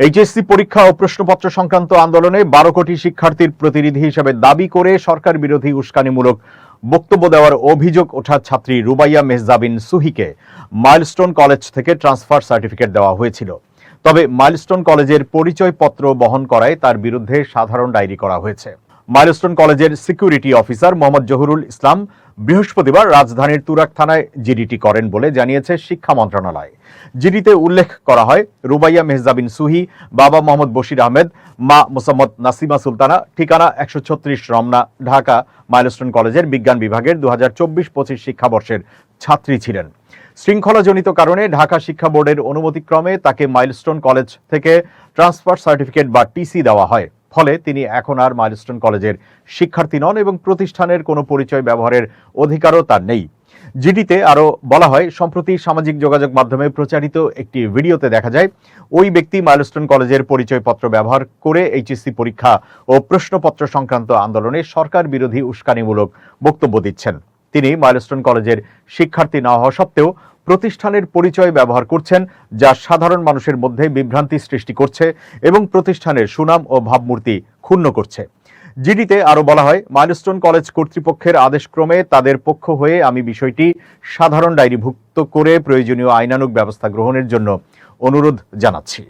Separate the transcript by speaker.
Speaker 1: HSC পরীক্ষা ও প্রশ্নপত্র সংক্রান্ত আন্দোলনে 12 কোটি শিক্ষার্থীর প্রতিনিধি হিসেবে দাবি করে সরকার বিরোধী উস্কানিমূলক বক্তব্য দেওয়ার অভিযোগ ওঠা ছাত্রী রুবাইয়া মেহজাবিন সুহিকে মাইলস্টোন কলেজ থেকে ট্রান্সফার সার্টিফিকেট দেওয়া হয়েছিল। তবে মাইলস্টোন কলেজের পরিচয়পত্র বহন করায় তার বিরুদ্ধে সাধারণ ডায়েরি করা হয়েছে। মাইলস্টোন কলেজের সিকিউরিটি অফিসার মোহাম্মদ জহুরুল ইসলাম বৃহস্পতিবার রাজধানীর তুরাগ থানায় জিডিটি করেন বলে জানিয়েছে শিক্ষা মন্ত্রণালয়। জিডিতে উল্লেখ করা হয়, রুবাইয়া মেহজাবিন সুহি, বাবা মোহাম্মদ বশির আহমেদ, মা মোসাম্মদ নাসিমা সুলতানা, ঠিকানা 136 রমনা, ঢাকা, মাইলস্টোন কলেজের বিজ্ঞান বিভাগের 2024-25 শিক্ষাবর্ষের ছাত্রী ছিলেন। শৃঙ্খলাজনিত কারণে ঢাকা শিক্ষা বোর্ডের অনুমতিক্রমে তাকে মাইলস্টোন কলেজ থেকে ট্রান্সফার সার্টিফিকেট বা টিসি দেওয়া হয়। ফলে তিনি এখন আর মাইলস্টোন কলেজের শিক্ষার্থী নন এবং প্রতিষ্ঠানের কোনো পরিচয় ব্যবহারের অধিকারও তার নেই। জিডিতে আরও বলা হয়, সম্প্রতি সামাজিক যোগাযোগ মাধ্যমে প্রচারিত একটি ভিডিওতে দেখা যায় ওই ব্যক্তি মাইলস্টোন কলেজের পরিচয়পত্র ব্যবহার করে এইচএসসি পরীক্ষা ও প্রশ্নপত্র সংক্রান্ত আন্দোলনে সরকার বিরোধী উস্কানিমূলক বক্তব্য দিচ্ছেন। তিনি মাইলস্টোন কলেজের শিক্ষার্থী না হওয়া সত্ত্বেও প্রতিষ্ঠানের পরিচয় ব্যবহার করছেন, যা সাধারণ মানুষের মধ্যে বিভ্রান্তি সৃষ্টি করছে এবং প্রতিষ্ঠানের সুনাম ও ভাবমূর্তি ক্ষুণ্ণ করছে। জিডিতে আরও বলা হয়, মাইলস্টোন কলেজ কর্তৃপক্ষের আদেশক্রমে তাদের পক্ষ হয়ে আমি বিষয়টি সাধারণ ডায়েরিভুক্ত করে প্রয়োজনীয় আইনানুগ ব্যবস্থা গ্রহণের জন্য অনুরোধ জানাচ্ছি।